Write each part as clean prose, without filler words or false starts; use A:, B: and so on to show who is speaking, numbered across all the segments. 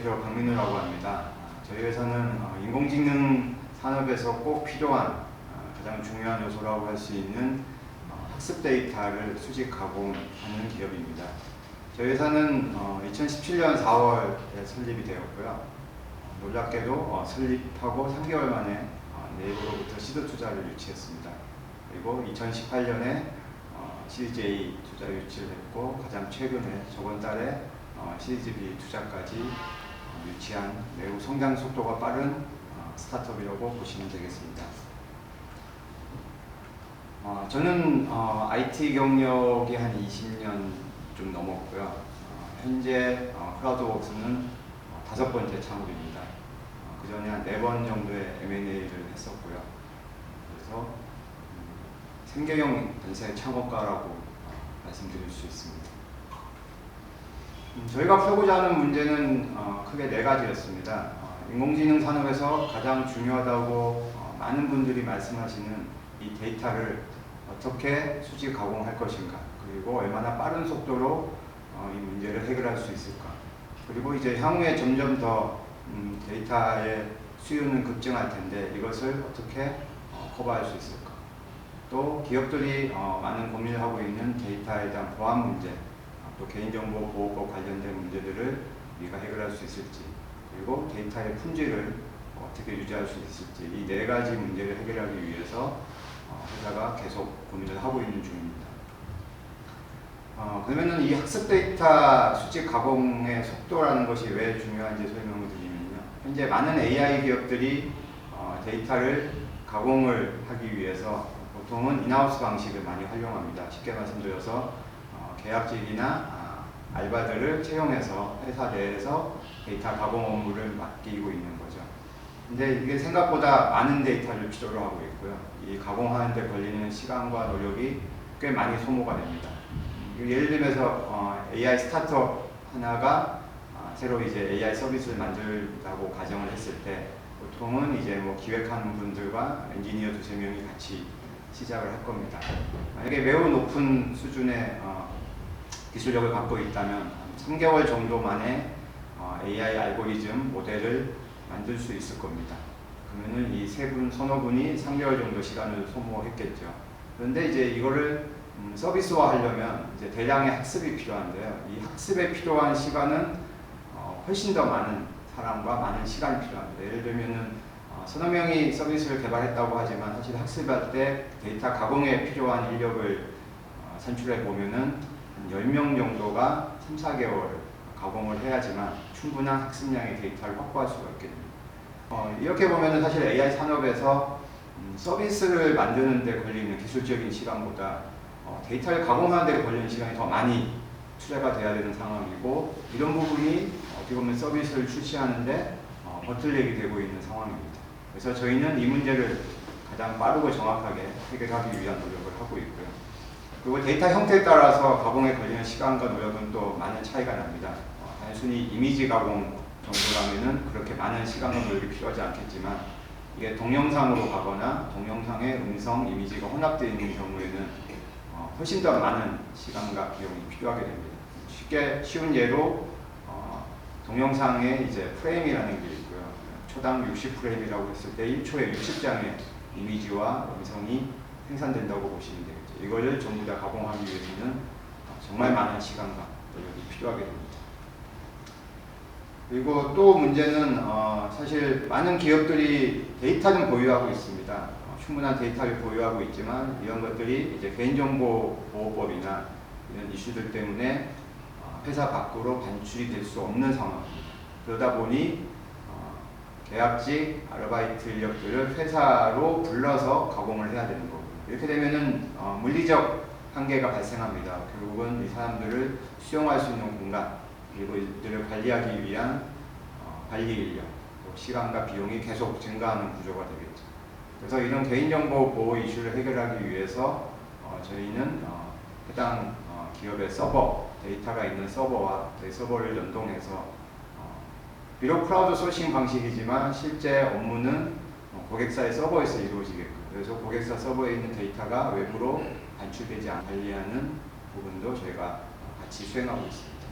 A: 대표 박민우라고 합니다. 저희 회사는 인공지능 산업에서 꼭 필요한 가장 중요한 요소라고 할 수 있는 학습 데이터를 수집 가공하는 기업입니다. 저희 회사는 2017년 4월에 설립이 되었고요. 놀랍게도 설립하고 3개월 만에 네이버로부터 시드 투자를 유치했습니다. 그리고 2018년에 시리즈 A 투자 유치를 했고, 가장 최근에 저번 달에 시리즈 B 투자까지 유치한 매우 성장 속도가 빠른 스타트업이라고 보시면 되겠습니다. 저는 IT 경력이 한 20년 좀 넘었고요. 현재 클라우드웍스는 5번째 창업입니다. 그 전에 한 4번 정도의 M&A를 했었고요. 그래서 생계형 전세 창업가라고 말씀드릴 수 있습니다. 저희가 풀고자 하는 문제는 크게 4가지였습니다. 인공지능 산업에서 가장 중요하다고 많은 분들이 말씀하시는 이 데이터를 어떻게 수집 가공할 것인가, 그리고 얼마나 빠른 속도로 이 문제를 해결할 수 있을까, 그리고 이제 향후에 점점 더 데이터의 수요는 급증할 텐데 이것을 어떻게 커버할 수 있을까, 또 기업들이 많은 고민을 하고 있는 데이터에 대한 보안 문제, 또 개인정보 보호법 관련된 문제들을 우리가 해결할 수 있을지, 그리고 데이터의 품질을 어떻게 유지할 수 있을지, 이 4가지 문제를 해결하기 위해서 회사가 계속 고민을 하고 있는 중입니다. 그러면은 이 학습 데이터 수집 가공의 속도라는 것이 왜 중요한지 설명을 드리면요. 현재 많은 AI 기업들이 데이터를 가공을 하기 위해서 보통은 인하우스 방식을 많이 활용합니다. 쉽게 말씀드려서 계약직이나 알바들을 채용해서 회사 내에서 데이터 가공 업무를 맡기고 있는 거죠. 근데 이게 생각보다 많은 데이터를 필요로 하고 있고요. 이 가공하는 데 걸리는 시간과 노력이 꽤 많이 소모가 됩니다. 예를 들면서 AI 스타트업 하나가 새로 이제 AI 서비스를 만들다고 가정을 했을 때 보통은 이제 뭐 기획하는 분들과 엔지니어 2~3명이 같이 시작을 할 겁니다. 만약에 매우 높은 수준의 기술력을 갖고 있다면 3개월 정도 만에 AI 알고리즘 모델을 만들 수 있을 겁니다. 그러면은 이 서너 분이 3개월 정도 시간을 소모했겠죠. 그런데 이제 이거를 서비스화 하려면 이제 대량의 학습이 필요한데요. 이 학습에 필요한 시간은 훨씬 더 많은 사람과 많은 시간이 필요합니다. 예를 들면은 서너 명이 서비스를 개발했다고 하지만 사실 학습할 때 데이터 가공에 필요한 인력을 산출해 보면은 10명 정도가 3~4개월 가공을 해야지만 충분한 학습량의 데이터를 확보할 수가 있게 됩니다. 이렇게 보면은 사실 AI 산업에서 서비스를 만드는 데 걸리는 기술적인 시간보다 데이터를 가공하는 데 걸리는 시간이 더 많이 투자가 돼야 되는 상황이고, 이런 부분이 어떻게 보면 서비스를 출시하는데 버틀넥이 되고 있는 상황입니다. 그래서 저희는 이 문제를 가장 빠르고 정확하게 해결하기 위한 노력을 하고 있고요. 그리고 데이터 형태에 따라서 가공에 걸리는 시간과 노력은 또 많은 차이가 납니다. 단순히 이미지 가공 정도라면은 그렇게 많은 시간과 노력이 필요하지 않겠지만, 이게 동영상으로 가거나 동영상에 음성, 이미지가 혼합되어 있는 경우에는 훨씬 더 많은 시간과 비용이 필요하게 됩니다. 쉬운 예로 동영상에 이제 프레임이라는 게 있고요. 초당 60프레임이라고 했을 때 1초에 60장의 이미지와 음성이 생산된다고 보시면 되겠죠. 이거를 전부 다 가공하기 위해서는 정말 많은 시간과 노력이 필요하게 됩니다. 그리고 또 문제는 사실 많은 기업들이 데이터는 보유하고 있습니다. 충분한 데이터를 보유하고 있지만 이런 것들이 이제 개인정보 보호법이나 이런 이슈들 때문에 회사 밖으로 반출이 될 수 없는 상황입니다. 그러다 보니 계약직 아르바이트 인력들을 회사로 불러서 가공을 해야 되는 거고요. 이렇게 되면은 물리적 한계가 발생합니다. 결국은 이 사람들을 수용할 수 있는 공간, 그리고 이들을 관리하기 위한 관리 인력, 시간과 비용이 계속 증가하는 구조가 되겠죠. 그래서 이런 개인정보 보호 이슈를 해결하기 위해서 저희는 해당 기업의 서버, 데이터가 있는 서버와 서버를 연동해서 비록 클라우드 소싱 방식이지만 실제 업무는 고객사의 서버에서 이루어지게끔, 그래서 고객사 서버에 있는 데이터가 외부로 반출되지 않게 관리하는 부분도 저희가 같이 수행하고 있습니다.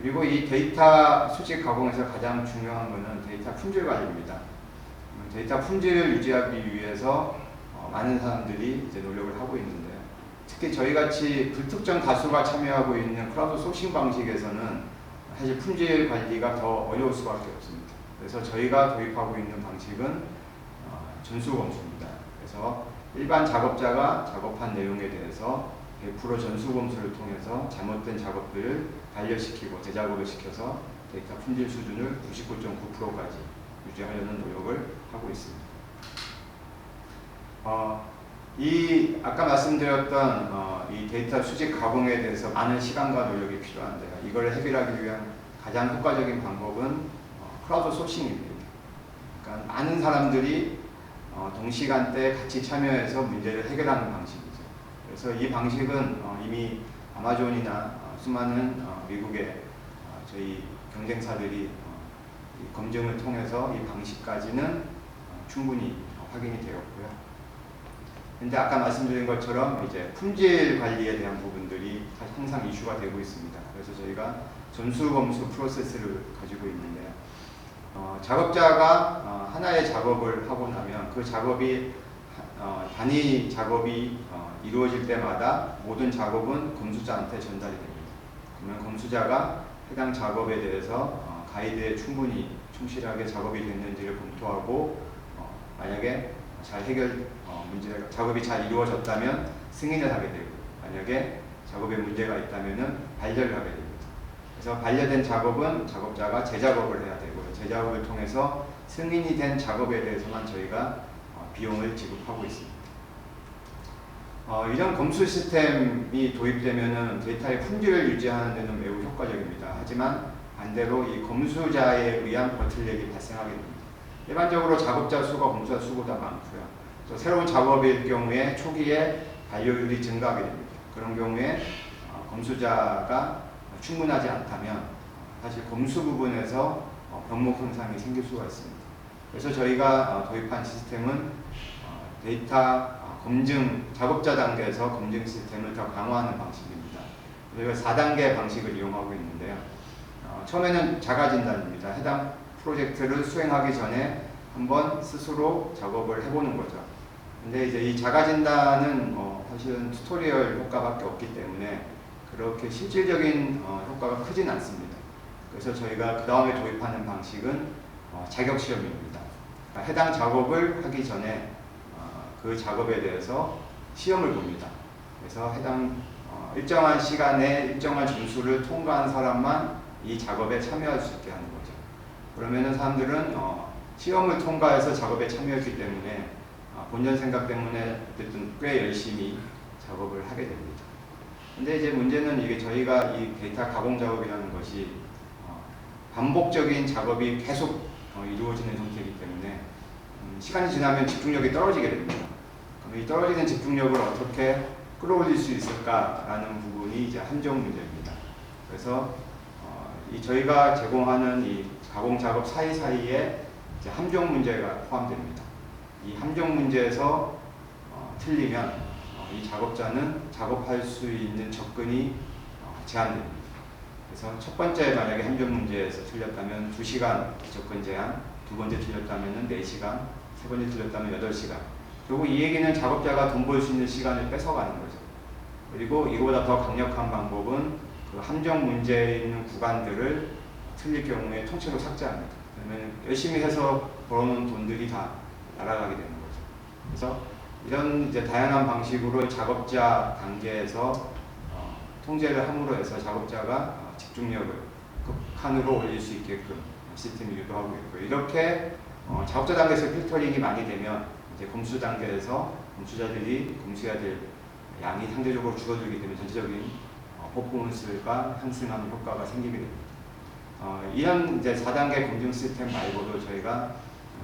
A: 그리고 이 데이터 수집 가공에서 가장 중요한 것은 데이터 품질 관리입니다. 데이터 품질을 유지하기 위해서 많은 사람들이 이제 노력을 하고 있는데요. 특히 저희같이 불특정 다수가 참여하고 있는 크라우드 소싱 방식에서는 사실 품질 관리가 더 어려울 수밖에 없습니다. 그래서 저희가 도입하고 있는 방식은 전수 검수입니다. 그래서 일반 작업자가 작업한 내용에 대해서 100% 전수 검수를 통해서 잘못된 작업들을 반려시키고 재작업을 시켜서 데이터 품질 수준을 99.9%까지 유지하려는 노력을 하고 있습니다. 이 아까 말씀드렸던 이 데이터 수집 가공에 대해서 많은 시간과 노력이 필요한데요. 이걸 해결하기 위한 가장 효과적인 방법은 크라우드 소싱입니다. 그러니까 많은 사람들이 동시간대에 같이 참여해서 문제를 해결하는 방식이죠. 그래서 이 방식은 이미 아마존이나 수많은 미국의 저희 경쟁사들이 검증을 통해서 이 방식까지는 충분히 확인이 되었고요. 근데 아까 말씀드린 것처럼 이제 품질 관리에 대한 부분들이 항상 이슈가 되고 있습니다. 그래서 저희가 전수 검수 프로세스를 가지고 있는데요. 작업자가 하나의 작업을 하고 나면 그 작업이 단위 작업이 이루어질 때마다 모든 작업은 검수자한테 전달이 됩니다. 그러면 검수자가 해당 작업에 대해서 가이드에 충분히 충실하게 작업이 됐는지를 검토하고 만약에 잘 문제가 작업이 잘 이루어졌다면 승인을 하게 되고 만약에 작업에 문제가 있다면은 반려를 하게 됩니다. 그래서 반려된 작업은 작업자가 재작업을 해야 되고요. 재작업을 통해서 승인이 된 작업에 대해서만 저희가 비용을 지급하고 있습니다. 이런 검수 시스템이 도입되면은 데이터의 품질을 유지하는 데는 매우 효과적입니다. 하지만 반대로 이 검수자에 의한 버틀렉이 발생하게 됩니다. 일반적으로 작업자 수가 검수자 수보다 많고요. 또 새로운 작업일 경우에 초기에 반려율이 증가하게 됩니다. 그런 경우에 검수자가 충분하지 않다면 사실 검수 부분에서 병목 현상이 생길 수가 있습니다. 그래서 저희가 도입한 시스템은 데이터 검증, 작업자 단계에서 검증 시스템을 더 강화하는 방식입니다. 저희가 4단계 방식을 이용하고 있는데요. 처음에는 자가진단입니다. 해당 프로젝트를 수행하기 전에 한번 스스로 작업을 해보는 거죠. 근데 이제 이 자가진단은 사실은 튜토리얼 효과밖에 없기 때문에 그렇게 실질적인 효과가 크진 않습니다. 그래서 저희가 그 다음에 도입하는 방식은 자격시험입니다. 그러니까 해당 작업을 하기 전에 그 작업에 대해서 시험을 봅니다. 그래서 해당 일정한 시간에 일정한 점수를 통과한 사람만 이 작업에 참여할 수 있게 하는 거죠. 그러면은 사람들은 시험을 통과해서 작업에 참여했기 때문에 본전 생각 때문에 어쨌든 꽤 열심히 작업을 하게 됩니다. 근데 이제 문제는 이게 저희가 이 데이터 가공 작업이라는 것이 반복적인 작업이 계속 이루어지는 형태이기 때문에 시간이 지나면 집중력이 떨어지게 됩니다. 그럼 이 떨어지는 집중력을 어떻게 끌어올릴 수 있을까라는 부분이 이제 함정 문제입니다. 그래서 이 저희가 제공하는 이 가공 작업 사이사이에 이제 함정 문제가 포함됩니다. 이 함정 문제에서 틀리면 이 작업자는 작업할 수 있는 접근이 제한됩니다. 그래서 첫 번째 만약에 함정 문제에서 틀렸다면 2시간 접근 제한, 두 번째 틀렸다면 4시간, 세 번째 틀렸다면 8시간. 그리고 이 얘기는 작업자가 돈 벌 수 있는 시간을 뺏어가는 거죠. 그리고 이거보다 더 강력한 방법은 그 함정 문제에 있는 구간들을 틀릴 경우에 통째로 삭제합니다. 그러면 열심히 해서 벌어놓은 돈들이 다 날아가게 되는 거죠. 그래서 이런 이제 다양한 방식으로 작업자 단계에서 통제를 함으로 해서 작업자가 집중력을 극한으로 올릴 수 있게끔 시스템이 유도하고 있고 이렇게 작업자 단계에서 필터링이 많이 되면 이제 검수 단계에서 검수자들이 검수해야 될 양이 상대적으로 줄어들기 때문에 전체적인 퍼포먼스가 상승하는 효과가 생기게 됩니다. 이런 이제 4단계 검증 시스템 말고도 저희가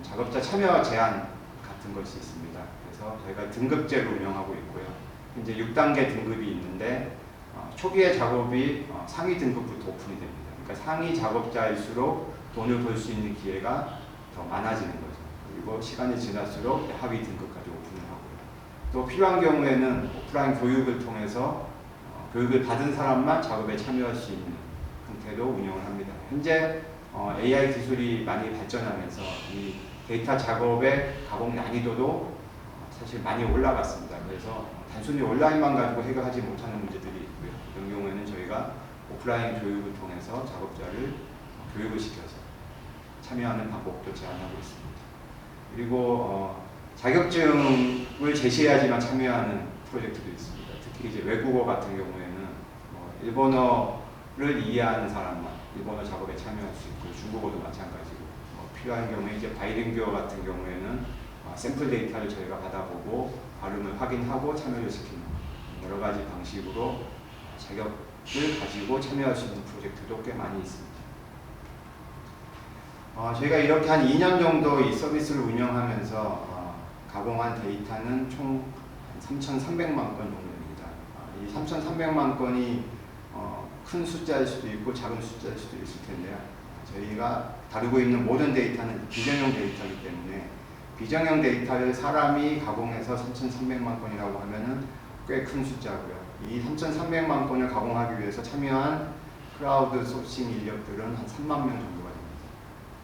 A: 작업자 참여 제한 같은 것이 있습니다. 그래서 저희가 등급제로 운영하고 있고요. 이제 6단계 등급이 있는데 초기의 작업이 상위 등급부터 오픈이 됩니다. 그러니까 상위 작업자일수록 돈을 벌 수 있는 기회가 더 많아지는 거죠. 그리고 시간이 지날수록 하위 등급까지 오픈을 하고요. 또 필요한 경우에는 오프라인 교육을 통해서 교육을 받은 사람만 작업에 참여할 수 있는 형태로 운영을 합니다. 현재 AI 기술이 많이 발전하면서 이 데이터 작업의 가공 난이도도 사실 많이 올라갔습니다. 그래서 단순히 온라인만 가지고 해결하지 못하는 문제들이 있고요. 이런 경우에는 저희가 오프라인 교육을 통해서 작업자를 교육을 시켜서 참여하는 방법도 제안하고 있습니다. 그리고 자격증을 제시해야지만 참여하는 프로젝트도 있습니다. 특히 이제 외국어 같은 경우에는 일본어를 이해하는 사람만 일본어 작업에 참여할 수 있고, 중국어도 마찬가지고, 필요한 경우에 이제 바이링구어 같은 경우에는 샘플 데이터를 저희가 받아보고 발음을 확인하고 참여를 시키는 여러 가지 방식으로 자격을 가지고 참여할 수 있는 프로젝트도 꽤 많이 있습니다. 저희가 이렇게 한 2년 정도 이 서비스를 운영하면서 가공한 데이터는 총 3,300만 건 정도입니다. 이 3,300만 건이 큰 숫자일 수도 있고 작은 숫자일 수도 있을 텐데요. 저희가 다루고 있는 모든 데이터는 비정형 데이터이기 때문에 비정형 데이터를 사람이 가공해서 3,300만 건이라고 하면은 꽤 큰 숫자고요. 이 3,300만 건을 가공하기 위해서 참여한 크라우드 소싱 인력들은 한 3만 명 정도가 됩니다.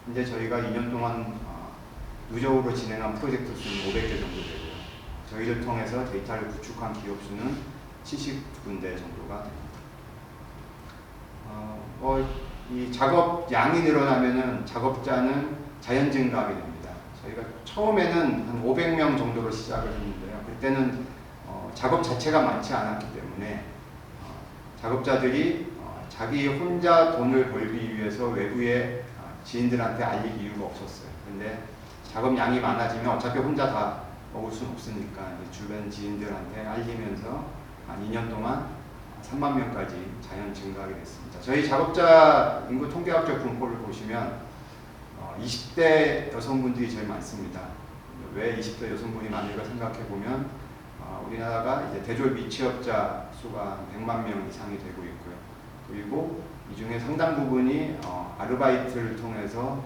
A: 현재 저희가 2년 동안 누적으로 진행한 프로젝트 수는 500개 정도 되고요. 저희를 통해서 데이터를 구축한 기업 수는 70군데 정도가 됩니다. 이 작업 양이 늘어나면은 작업자는 자연 증가하게 됩니다. 저희가 처음에는 한 500명 정도로 시작을 했는데요. 그때는 작업 자체가 많지 않았기 때문에 작업자들이 자기 혼자 돈을 벌기 위해서 외부의 지인들한테 알릴 이유가 없었어요. 근데 작업 양이 많아지면 어차피 혼자 다 먹을 수는 없으니까 주변 지인들한테 알리면서 한 2년 동안 3만 명까지 자연 증가하게 됐습니다. 저희 작업자 인구 통계학적 분포를 보시면 20대 여성분들이 제일 많습니다. 왜 20대 여성분이 많을까 생각해 보면 우리나라가 이제 대졸 미취업자 수가 100만 명 이상이 되고 있고요. 그리고 이 중에 상당 부분이 아르바이트를 통해서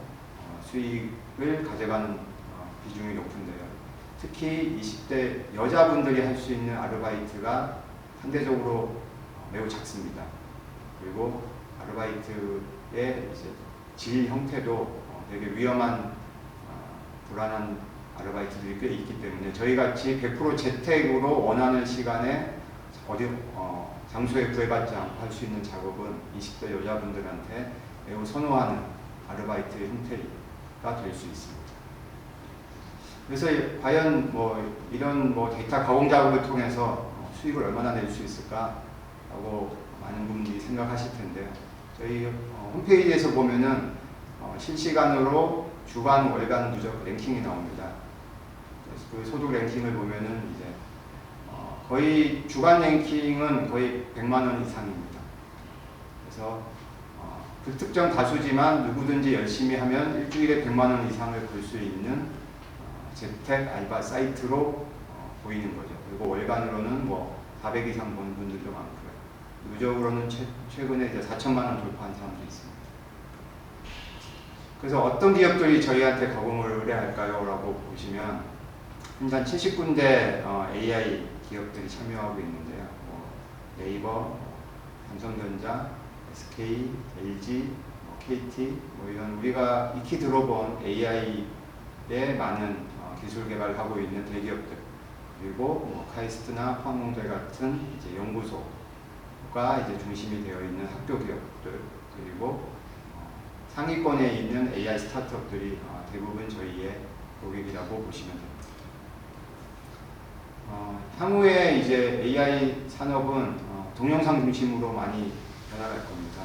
A: 수익을 가져가는 비중이 높은데요. 특히 20대 여자분들이 할 수 있는 아르바이트가 상대적으로 매우 작습니다. 그리고 아르바이트의 이제 질 형태도 되게 위험한 불안한 아르바이트들이 꽤 있기 때문에 저희 같이 100% 재택으로 원하는 시간에 어디 장소에 구애받지 않고 할 수 있는 작업은 20대 여자분들한테 매우 선호하는 아르바이트 형태가 될 수 있습니다. 그래서 과연 이런 데이터 가공 작업을 통해서 수익을 얼마나 낼 수 있을까라고 많은 분들이 생각하실 텐데요. 저희 홈페이지에서 보면은 실시간으로 주간, 월간 누적 랭킹이 나옵니다. 그래서 그 소득 랭킹을 보면은 이제 거의 주간 랭킹은 거의 100만 원 이상입니다. 그래서 불특정 다수지만 누구든지 열심히 하면 일주일에 100만 원 이상을 벌 수 있는 재택 알바 사이트로 보이는 거죠. 그리고 월간으로는 400 이상 버는 분들도 많고요. 누적으로는 최근에 이제 4천만 원 돌파한 사람도 있습니다. 그래서 어떤 기업들이 저희한테 가공을 의뢰할까요? 라고 보시면 일단 70군데 AI 기업들이 참여하고 있는데요. 네이버, 삼성전자, SK, LG, KT 이런 우리가 익히 들어본 AI에 많은 기술 개발을 하고 있는 대기업들, 그리고 카이스트나 포항공대 같은 이제 연구소가 이제 중심이 되어 있는 학교 기업들, 그리고 상위권에 있는 AI 스타트업들이 대부분 저희의 고객이라고 보시면 됩니다. 향후에 이제 AI 산업은 동영상 중심으로 많이 변화할 겁니다.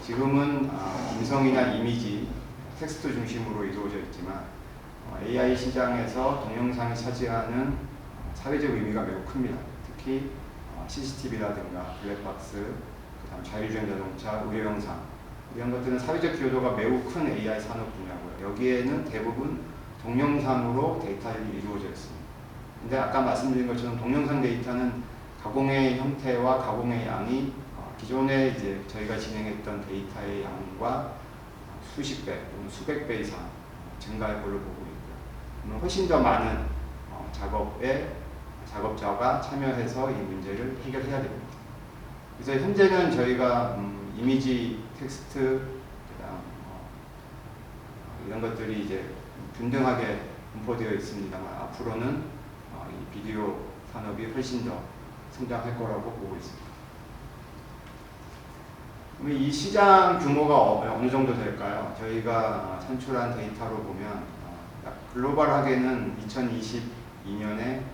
A: 지금은 음성이나 이미지, 텍스트 중심으로 이루어져 있지만 AI 시장에서 동영상이 차지하는 사회적 의미가 매우 큽니다. 특히 CCTV라든가 블랙박스, 그다음 자율주행 자동차, 의료 영상 이런 것들은 사회적 기여도가 매우 큰 AI 산업 분야고요. 여기에는 대부분 동영상으로 데이터들이 이루어져 있습니다. 근데 아까 말씀드린 것처럼 동영상 데이터는 가공의 형태와 가공의 양이 기존에 이제 저희가 진행했던 데이터의 양과 수십 배 또는 수백 배 이상 증가할 걸로 보고 있고요. 훨씬 더 많은 작업에 작업자가 참여해서 이 문제를 해결해야 됩니다. 그래서 현재는 저희가 이미지, 텍스트, 그다음 이런 것들이 이제 균등하게 분포되어 있습니다만 앞으로는 이 비디오 산업이 훨씬 더 성장할 거라고 보고 있습니다. 그럼 이 시장 규모가 어느 정도 될까요? 저희가 산출한 데이터로 보면 글로벌하게는 2022년에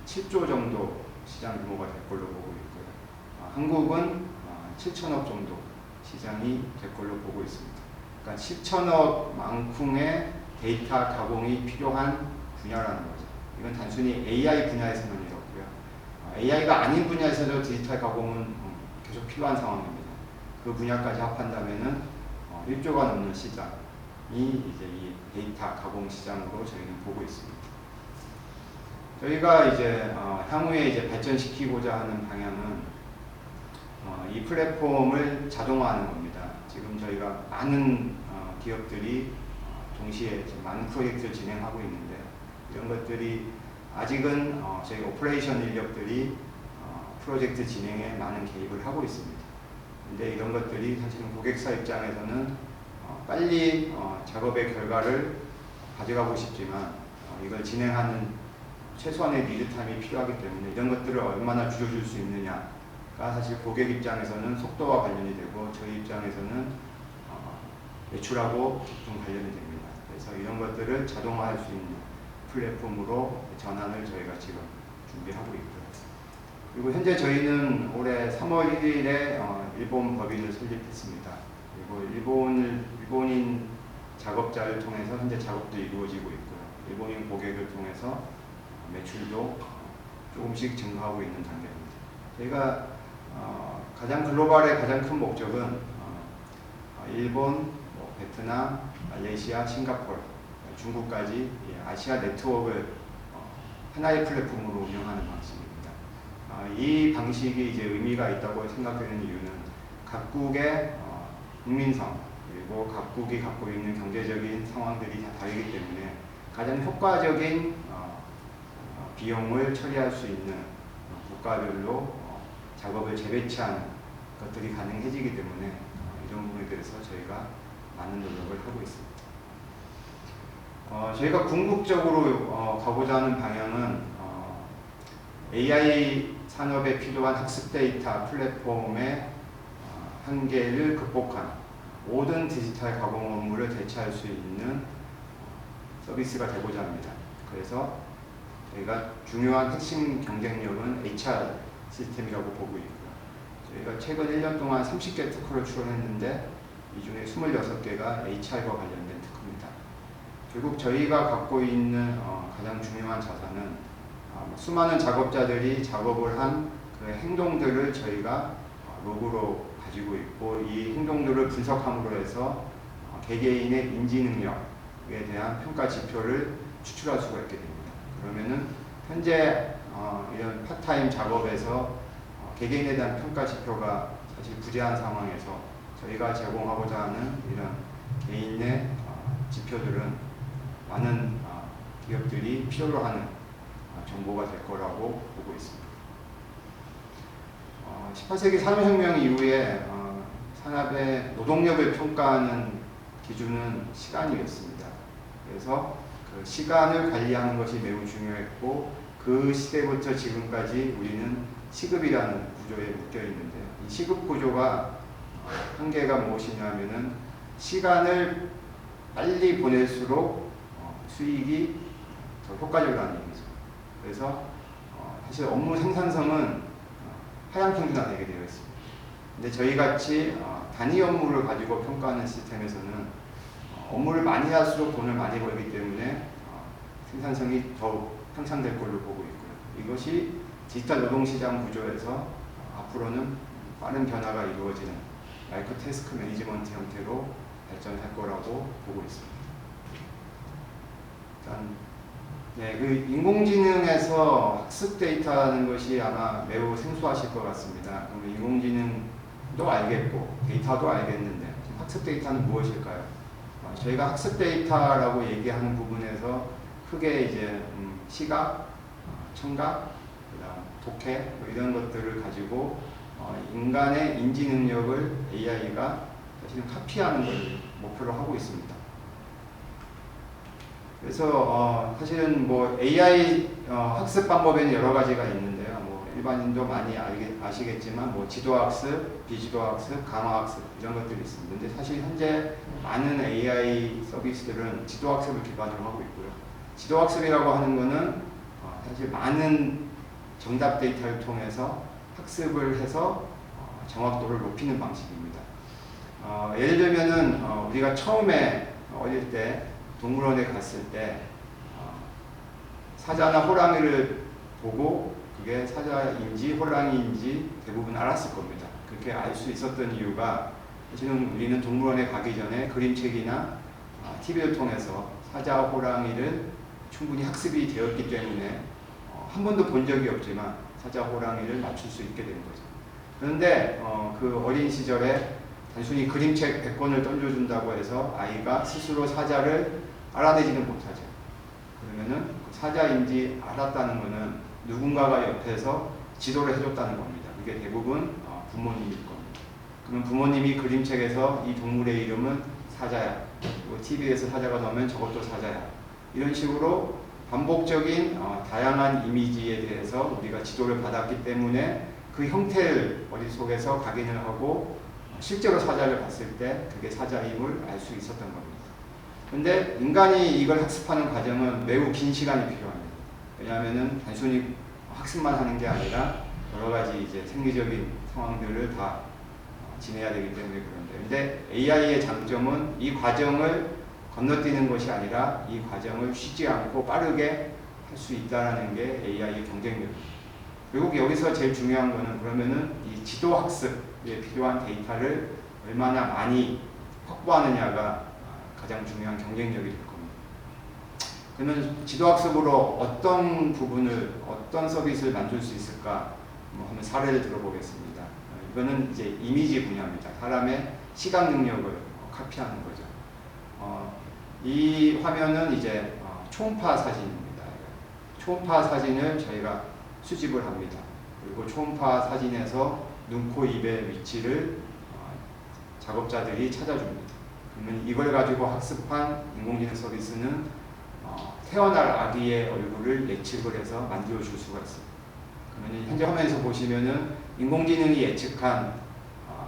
A: 7조 정도 시장 규모가 될 걸로 보고 있고요. 한국은 7천억 정도 시장이 될 걸로 보고 있습니다. 그러니까 7천억만큼의 데이터 가공이 필요한 분야라는 거죠. 이건 단순히 AI 분야에서만 이렇고요. AI가 아닌 분야에서도 디지털 가공은 계속 필요한 상황입니다. 그 분야까지 합한다면은 1조가 넘는 시장이 이제 이 데이터 가공 시장으로 저희는 보고 있습니다. 저희가 이제 향후에 이제 발전시키고자 하는 방향은 이 플랫폼을 자동화하는 겁니다. 지금 저희가 많은 기업들이 동시에 많은 프로젝트를 진행하고 있는데 이런 것들이 아직은 저희 오퍼레이션 인력들이 프로젝트 진행에 많은 개입을 하고 있습니다. 근데 이런 것들이 사실은 고객사 입장에서는 빨리 작업의 결과를 가져가고 싶지만 이걸 진행하는 최소한의 리드 타임이 필요하기 때문에 이런 것들을 얼마나 줄여줄 수 있느냐가 사실 고객 입장에서는 속도와 관련이 되고 저희 입장에서는 매출하고 좀 관련이 됩니다. 그래서 이런 것들을 자동화할 수 있는 플랫폼으로 전환을 저희가 지금 준비하고 있고요. 그리고 현재 저희는 올해 3월 1일에 일본 법인을 설립했습니다. 그리고 일본인 작업자를 통해서 현재 작업도 이루어지고 있고요. 일본인 고객을 통해서 매출도 조금씩 증가하고 있는 단계입니다. 저희가 가장 글로벌의 가장 큰 목적은 일본, 베트남, 말레이시아, 싱가포르, 중국까지 아시아 네트워크를 하나의 플랫폼으로 운영하는 방식입니다. 이 방식이 이제 의미가 있다고 생각되는 이유는 각국의 국민성 그리고 각국이 갖고 있는 경제적인 상황들이 다 다르기 때문에 가장 효과적인 비용을 처리할 수 있는 국가별로 작업을 재배치하는 것들이 가능해지기 때문에 이런 부분에 대해서 저희가 많은 노력을 하고 있습니다. 저희가 궁극적으로 가고자 하는 방향은 AI 산업에 필요한 학습 데이터 플랫폼의 한계를 극복한 모든 디지털 가공 업무를 대체할 수 있는 서비스가 되고자 합니다. 그래서 저희가 중요한 핵심 경쟁력은 HR 시스템이라고 보고 있고요. 저희가 최근 1년 동안 30개 특허를 출원했는데 이 중에 26개가 HR과 관련된 특허입니다. 결국 저희가 갖고 있는 가장 중요한 자산은 수많은 작업자들이 작업을 한 그 행동들을 저희가 로그로 가지고 있고 이 행동들을 분석함으로 해서 개개인의 인지 능력에 대한 평가 지표를 추출할 수가 있게 됩니다. 그러면은 현재 이런 파트타임 작업에서 개개인에 대한 평가 지표가 사실 부재한 상황에서 저희가 제공하고자 하는 이런 개인의 지표들은 많은 기업들이 필요로 하는 정보가 될 거라고 보고 있습니다. 18세기 산업혁명 이후에 산업의 노동력을 평가하는 기준은 시간이었습니다. 그래서 그 시간을 관리하는 것이 매우 중요했고 그 시대부터 지금까지 우리는 시급이라는 구조에 묶여 있는데요. 이 시급 구조가 한계가 무엇이냐면은 시간을 빨리 보낼수록 수익이 더 효과적이라는 얘기죠. 그래서 사실 업무 생산성은 하향 평준화되게 되어 있습니다. 근데 저희 같이 단위 업무를 가지고 평가하는 시스템에서는 업무를 많이 할수록 돈을 많이 벌기 때문에 생산성이 더욱 향상될 걸로 보고 있고요. 이것이 디지털 노동시장 구조에서 앞으로는 빠른 변화가 이루어지는 마이크로 태스크 매니지먼트 형태로 발전할 거라고 보고 있습니다. 일단 네, 그 인공지능에서 학습 데이터라는 것이 아마 매우 생소하실 것 같습니다. 그럼 인공지능도 알겠고 데이터도 알겠는데 학습 데이터는 무엇일까요? 저희가 학습 데이터라고 얘기하는 부분에서 크게 이제 시각, 청각, 그다음 독해 뭐 이런 것들을 가지고 인간의 인지 능력을 AI가 사실은 카피하는 걸 목표로 하고 있습니다. 그래서 사실은 뭐 AI 학습 방법에는 여러 가지가 있는데요. 뭐 일반인도 많이 아시겠지만 뭐 지도학습, 비지도학습, 강화학습 이런 것들이 있습니다. 근데 사실 현재 많은 AI 서비스들은 지도학습을 기반으로 하고 있고요. 지도학습이라고 하는 것은 사실 많은 정답 데이터를 통해서 학습을 해서 정확도를 높이는 방식입니다. 예를 들면은 우리가 처음에 어릴 때 동물원에 갔을 때 사자나 호랑이를 보고 그게 사자인지 호랑이인지 대부분 알았을 겁니다. 그렇게 알 수 있었던 이유가 사실은 우리는 동물원에 가기 전에 그림책이나 TV를 통해서 사자, 호랑이를 충분히 학습이 되었기 때문에 한 번도 본 적이 없지만 사자, 호랑이를 맞출 수 있게 된 거죠. 그런데 그 어린 시절에 단순히 그림책 100권을 던져준다고 해서 아이가 스스로 사자를 알아내지는 못하죠. 그러면은 사자인지 알았다는 것은 누군가가 옆에서 지도를 해줬다는 겁니다. 이게 대부분 부모님일 겁니다. 그러면 부모님이 그림책에서 이 동물의 이름은 사자야. 그리고 TV에서 사자가 나오면 저것도 사자야. 이런 식으로 반복적인 다양한 이미지에 대해서 우리가 지도를 받았기 때문에 그 형태를 머릿속에서 각인을 하고 실제로 사자를 봤을 때 그게 사자임을 알 수 있었던 겁니다. 그런데 인간이 이걸 학습하는 과정은 매우 긴 시간이 필요합니다. 왜냐하면은 단순히 학습만 하는 게 아니라 여러 가지 이제 생리적인 상황들을 다 지내야 되기 때문에 그런데, 근데 AI의 장점은 이 과정을 건너뛰는 것이 아니라 이 과정을 쉬지 않고 빠르게 할 수 있다는 게 AI의 경쟁력입니다. 그리고 여기서 제일 중요한 거는 그러면은 이 지도 학습에 필요한 데이터를 얼마나 많이 확보하느냐가 가장 중요한 경쟁력이 될 겁니다. 그러면 지도학습으로 어떤 부분을, 어떤 서비스를 만들 수 있을까? 한번 사례를 들어보겠습니다. 이거는 이제 이미지 분야입니다. 사람의 시각 능력을 카피하는 거죠. 이 화면은 이제 초음파 사진입니다. 초음파 사진을 저희가 수집을 합니다. 그리고 초음파 사진에서 눈, 코, 입의 위치를 작업자들이 찾아줍니다. 그러면 이걸 가지고 학습한 인공지능 서비스는 태어날 아기의 얼굴을 예측을 해서 만들어줄 수가 있습니다. 그러면 현재 화면에서 보시면은 인공지능이 예측한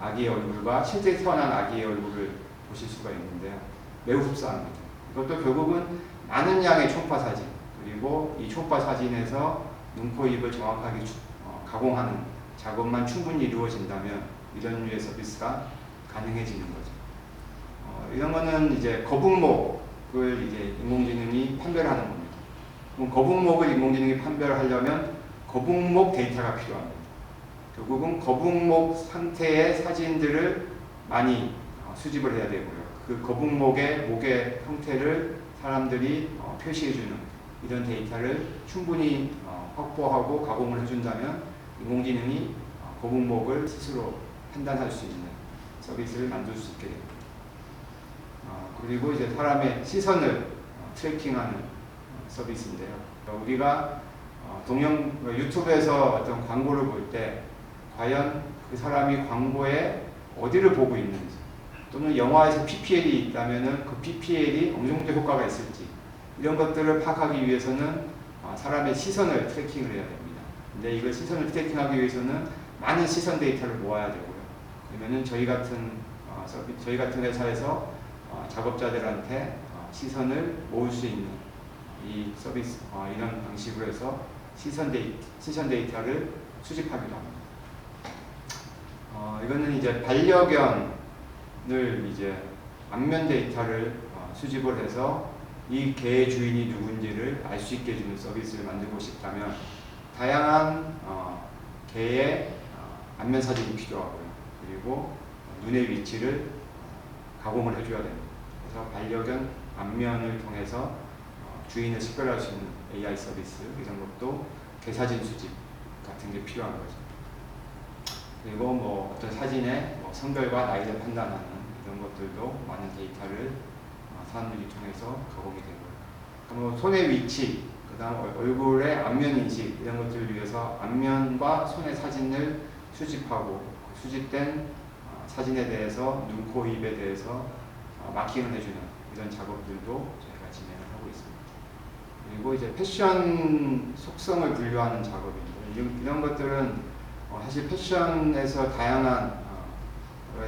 A: 아기의 얼굴과 실제 태어난 아기의 얼굴을 보실 수가 있는데요. 매우 흡사합니다. 이것도 결국은 많은 양의 초음파 사진, 그리고 이 초음파 사진에서 눈, 코, 입을 정확하게 가공하는 작업만 충분히 이루어진다면 이런 류의 서비스가 가능해지는 거죠. 이런 거는 이제 거북목을 이제 인공지능이 판별하는 겁니다. 그럼 거북목을 인공지능이 판별하려면 거북목 데이터가 필요합니다. 결국은 거북목 상태의 사진들을 많이 수집을 해야 되고요. 그 거북목의 목의 형태를 사람들이 표시해주는 이런 데이터를 충분히 확보하고 가공을 해준다면 인공지능이 거북목을 스스로 판단할 수 있는 서비스를 만들 수 있게 됩니다. 그리고 이제 사람의 시선을 트래킹하는 서비스인데요. 우리가 유튜브에서 어떤 광고를 볼 때 과연 그 사람이 광고에 어디를 보고 있는지, 또는 영화에서 PPL이 있다면은 그 PPL이 어느 정도 효과가 있을지, 이런 것들을 파악하기 위해서는 사람의 시선을 트래킹을 해야 됩니다. 근데 이걸 시선을 트래킹하기 위해서는 많은 시선 데이터를 모아야 되고요. 그러면은 저희 같은 회사에서 작업자들한테 시선을 모을 수 있는 이 서비스, 이런 방식으로 해서 시선 데이터를 수집하기도 합니다. 이거는 이제 반려견을 이제 안면 데이터를 수집을 해서 이 개의 주인이 누군지를 알 수 있게 해주는 서비스를 만들고 싶다면 다양한 개의 안면 사진이 필요하고요. 그리고 눈의 위치를 가공을 해줘야 됩니다. 그래서 반려견 안면을 통해서 주인을 식별할 수 있는 AI 서비스, 이런 것도 개사진 수집 같은 게 필요한 거죠. 그리고 뭐 어떤 사진의 성별과 나이를 판단하는 이런 것들도 많은 데이터를 사람들이 통해서 가공이 되고요. 그리고 손의 위치, 그 다음 얼굴의 안면 인식, 이런 것들을 위해서 안면과 손의 사진을 수집하고 그 수집된 사진에 대해서 눈, 코, 입에 대해서 마킹을 해주는 이런 작업들도 저희가 진행을 하고 있습니다. 그리고 이제 패션 속성을 분류하는 작업인데 이런 것들은 사실 패션에서 다양한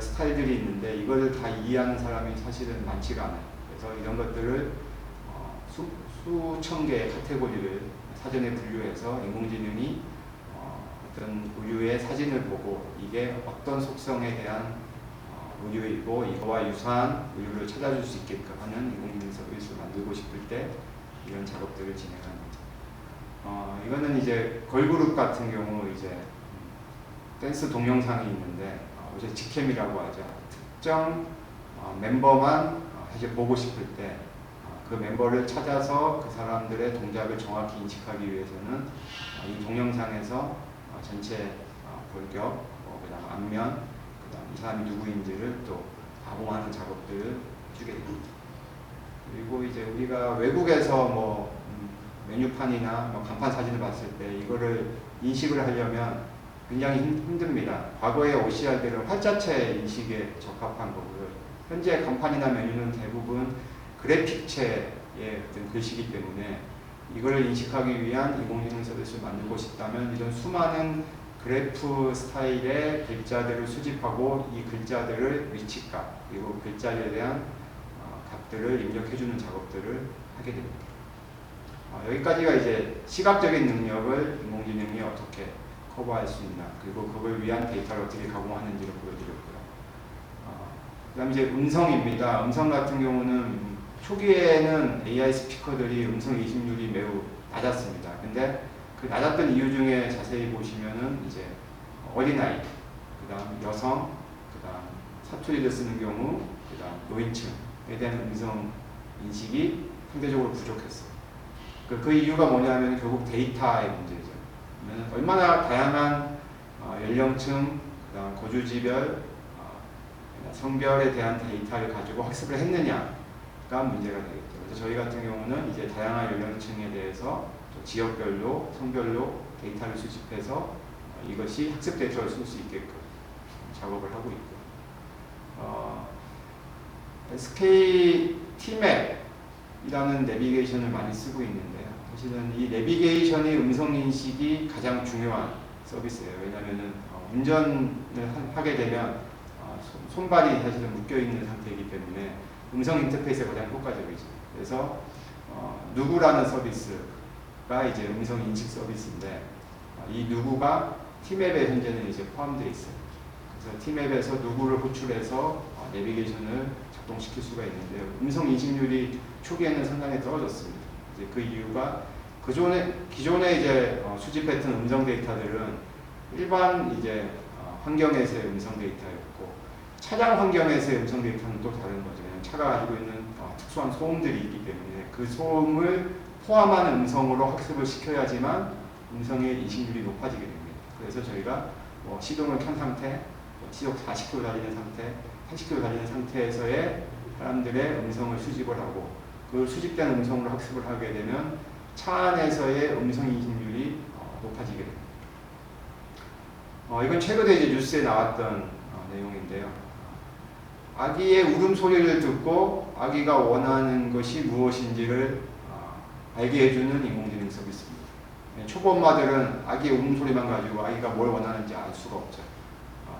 A: 스타일들이 있는데 이걸 다 이해하는 사람이 사실은 많지가 않아요. 그래서 이런 것들을 수천 개의 카테고리를 사전에 분류해서 인공지능이 어떤 의류의 사진을 보고 이게 어떤 속성에 대한 의류이고 이거와 유사한 의류를 찾아줄 수 있게끔 하는 인공지능 서비스를 만들고 싶을 때 이런 작업들을 진행합니다. 이거는 이제 걸그룹 같은 경우 이제 댄스 동영상이 있는데 이제 직캠이라고 하죠. 특정 멤버만 사실 보고 싶을 때 그 멤버를 찾아서 그 사람들의 동작을 정확히 인식하기 위해서는 이 동영상에서 전체 골격, 그다음 앞면, 그다음 이 사람이 누구인지를 또 가공하는 작업들을 해주게 됩니다. 그리고 이제 우리가 외국에서 뭐 메뉴판이나 뭐 간판 사진을 봤을 때 이거를 인식을 하려면 굉장히 힘듭니다. 과거의 OCR들은 활자체 인식에 적합한 거고요. 현재 간판이나 메뉴는 대부분 그래픽체의 어떤 글씨이기 때문에 이걸 인식하기 위한 인공지능 서비스를 만들고 싶다면 이런 수많은 그래프 스타일의 글자들을 수집하고 이 글자들을 위치값 그리고 글자에 대한 값들을 입력해주는 작업들을 하게 됩니다. 여기까지가 이제 시각적인 능력을 인공지능이 어떻게 커버할 수 있나 그리고 그걸 위한 데이터를 어떻게 가공하는지를 보여드렸고요. 그 다음 이제 음성입니다. 음성 같은 경우는 초기에는 AI 스피커들이 음성 인식률이 매우 낮았습니다. 근데 그 낮았던 이유 중에 자세히 보시면은 이제 어린아이, 그 다음 여성, 그 다음 사투리를 쓰는 경우, 그 다음 노인층에 대한 음성 인식이 상대적으로 부족했어요. 그 이유가 뭐냐면 결국 데이터의 문제죠. 얼마나 다양한 연령층, 그 다음 거주지별, 성별에 대한 데이터를 가지고 학습을 했느냐가 문제가 되겠죠. 그래서 저희 같은 경우는 이제 다양한 연령층에 대해서 또 지역별로, 성별로 데이터를 수집해서 이것이 학습 데이터를 쓸 수 있게끔 작업을 하고 있고요. SK T맵이라는 내비게이션을 많이 쓰고 있는데요. 사실은 이 내비게이션의 음성 인식이 가장 중요한 서비스예요. 왜냐하면 운전을 하게 되면 손발이 사실은 묶여 있는 상태이기 때문에 음성 인터페이스가 가장 효과적이죠. 그래서 누구라는 서비스가 이제 음성 인식 서비스인데 이 누구가 T맵에 현재는 이제 포함되어 있어요. 그래서 T맵에서 누구를 호출해서 내비게이션을 작동시킬 수가 있는데요. 음성 인식률이 초기에는 상당히 떨어졌습니다. 이제 그 이유가 기존에 이제 수집했던 음성 데이터들은 일반 이제 환경에서의 음성 데이터였고 차량 환경에서의 음성 데이터는 또 다른 거죠. 차가 가지고 있는 특수한 소음들이 있기 때문에 그 소음을 포함한 음성으로 학습을 시켜야지만 음성의 인식률이 높아지게 됩니다. 그래서 저희가 시동을 켠 상태, 시속 40km 달리는 상태, 80km 달리는 상태에서의 사람들의 음성을 수집을 하고 그 수집된 음성으로 학습을 하게 되면 차 안에서의 음성 인식률이 높아지게 됩니다. 이건 최근에 이제 뉴스에 나왔던 내용인데요. 아기의 울음소리를 듣고 아기가 원하는 것이 무엇인지를 알게 해주는 인공지능 서비스입니다. 초보 엄마들은 아기의 울음소리만 가지고 아기가 뭘 원하는지 알 수가 없죠.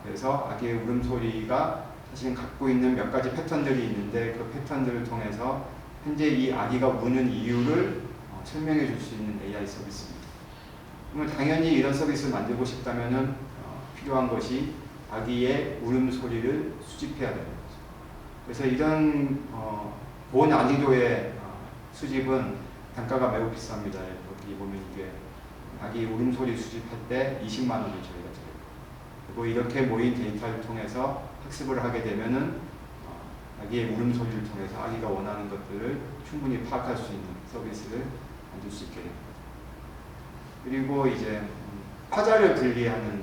A: 그래서 아기의 울음소리가 사실은 갖고 있는 몇 가지 패턴들이 있는데 그 패턴들을 통해서 현재 이 아기가 우는 이유를 설명해 줄 수 있는 AI 서비스입니다. 그러면 당연히 이런 서비스를 만들고 싶다면 필요한 것이 아기의 울음소리를 수집해야 됩니다. 그래서 이런 고난이도의 수집은 단가가 매우 비쌉니다. 여기 보면 이게 아기 울음소리 수집할 때 20만 원을 저희가 드려요. 그리고 이렇게 모인 데이터를 통해서 학습을 하게 되면은 아기의 울음소리를 통해서 아기가 원하는 것들을 충분히 파악할 수 있는 서비스를 만들 수 있게 됩니다. 그리고 이제 화자를 분리하는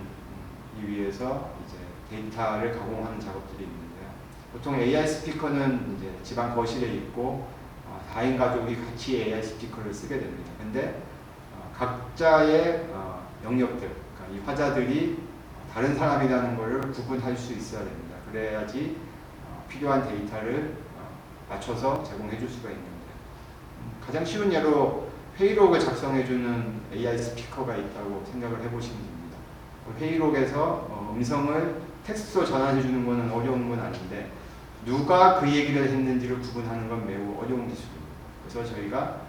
A: 이 위해서 이제 데이터를 가공하는 작업들이 있는데요. 보통 AI 스피커는 이제 집안 거실에 있고 4인 가족이 같이 AI 스피커를 쓰게 됩니다. 근데 각자의 영역들, 그러니까 이 화자들이 다른 사람이라는 것을 구분할 수 있어야 됩니다. 그래야지 필요한 데이터를 맞춰서 제공해 줄 수가 있는데, 가장 쉬운 예로 회의록을 작성해주는 AI 스피커가 있다고 생각을 해보시면 됩니다. 회의록에서 음성을 텍스트로 전환해주는 것은 어려운 건 아닌데 누가 그 얘기를 했는지를 구분하는 건 매우 어려운 기술입니다. 그래서 저희가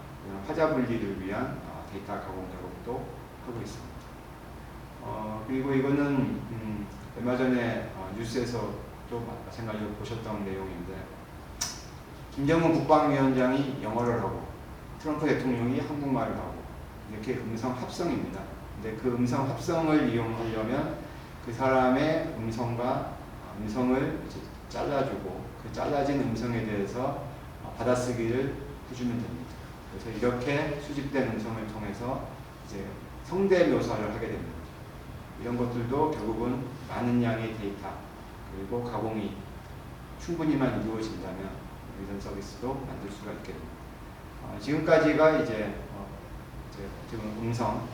A: 화자 분리를 위한 데이터 가공 작업도 하고 있습니다. 그리고 이거는 얼마 전에 뉴스에서도 마찬가지로 보셨던 내용인데, 김정은 국방위원장이 영어를 하고 트럼프 대통령이 한국말을 하고 이렇게 음성 합성입니다. 근데 그 음성 합성을 이용하려면 그 사람의 음성을 이제 잘라주고 그 잘라진 음성에 대해서 받아쓰기를 해주면 됩니다. 그래서 이렇게 수집된 음성을 통해서 이제 성대 묘사를 하게 됩니다. 이런 것들도 결국은 많은 양의 데이터 그리고 가공이 충분히만 이루어진다면 이런 서비스도 만들 수가 있게 됩니다. 지금까지가 이제 지금 음성,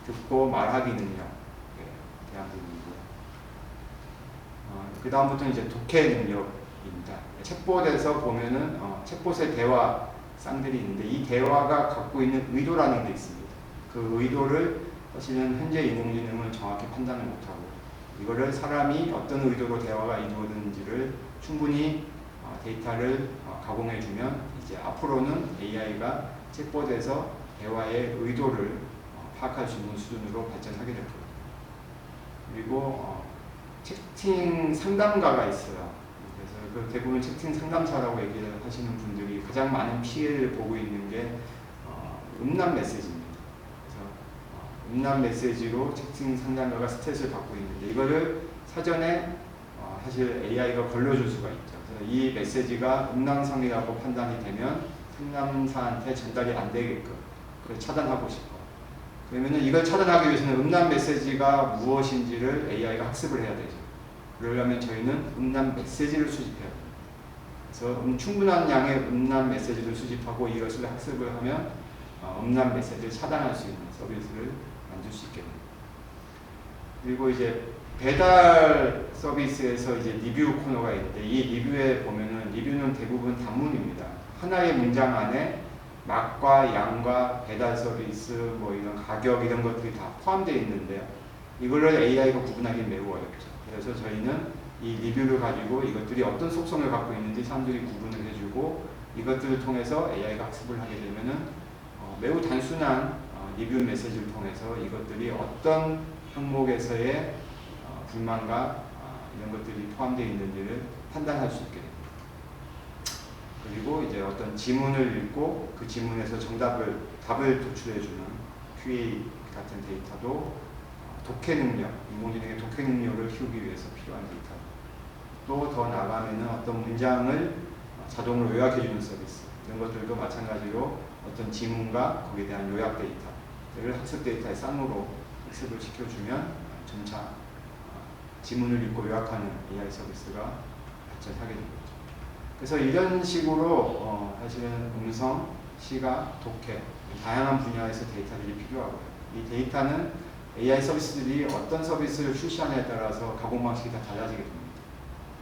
A: 듣고 말하기 능력에 대한 부분이고요. 그 다음부터는 이제 독해 능력입니다. 챗봇에서 보면은 챗봇의 대화 쌍들이 있는데 이 대화가 갖고 있는 의도라는 게 있습니다. 그 의도를 사실은 현재 인공지능은 정확히 판단을 못하고 이거를 사람이 어떤 의도로 대화가 이루어졌는지를 충분히 데이터를 가공해주면 이제 앞으로는 AI가 챗봇에서 대화의 의도를 파악할 수 있는 수준으로 발전하게 될 겁니다. 그리고 채팅 상담가가 있어요. 그래서 그 대부분 채팅 상담사라고 얘기를 하시는 분들이 가장 많은 피해를 보고 있는 게 음란 메시지입니다. 그래서 음란 메시지로 채팅 상담가가 스트레스를 받고 있는데 이거를 사전에 사실 AI가 걸러줄 수가 있죠. 그래서 이 메시지가 음란성이라고 판단이 되면 상담사한테 전달이 안 되게끔 그걸 차단하고 싶어. 그러면 이걸 차단하기 위해서는 음란 메시지가 무엇인지를 AI가 학습을 해야 되죠. 그러려면 저희는 음란 메시지를 수집해야 됩니다. 그래서 충분한 양의 음란 메시지를 수집하고 이것을 학습을 하면 음란 메시지를 차단할 수 있는 서비스를 만들 수 있게 됩니다. 그리고 이제 배달 서비스에서 이제 리뷰 코너가 있는데 이 리뷰에 보면은 리뷰는 대부분 단문입니다. 하나의 문장 안에 맛과 양과 배달 서비스 뭐 이런 가격 이런 것들이 다 포함되어 있는데요. 이거를 AI가 구분하기 매우 어렵죠. 그래서 저희는 이 리뷰를 가지고 이것들이 어떤 속성을 갖고 있는지 사람들이 구분을 해주고 이것들을 통해서 AI가 학습을 하게 되면은 매우 단순한 리뷰 메시지를 통해서 이것들이 어떤 항목에서의 불만과 이런 것들이 포함되어 있는지를 판단할 수 있게 됩니다. 그리고 이제 어떤 지문을 읽고 그 지문에서 답을 도출해주는 QA 같은 데이터도 독해 능력, 인공지능의 독해 능력을 키우기 위해서 필요한 데이터. 또 더 나아가면은 어떤 문장을 자동으로 요약해주는 서비스. 이런 것들도 마찬가지로 어떤 지문과 거기에 대한 요약 데이터를 학습 데이터의 쌍으로 학습을 시켜주면 점차 지문을 읽고 요약하는 AI 서비스가 발전하게 됩니다. 그래서 이런 식으로 사실은 음성, 시각, 독해 다양한 분야에서 데이터들이 필요하고요. 이 데이터는 AI 서비스들이 어떤 서비스를 출시하느냐에 따라서 가공 방식이 다 달라지게 됩니다.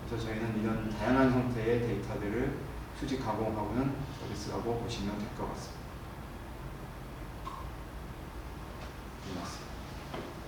A: 그래서 저희는 이런 다양한 형태의 데이터들을 수집 가공하고는 서비스라고 보시면 될 것 같습니다.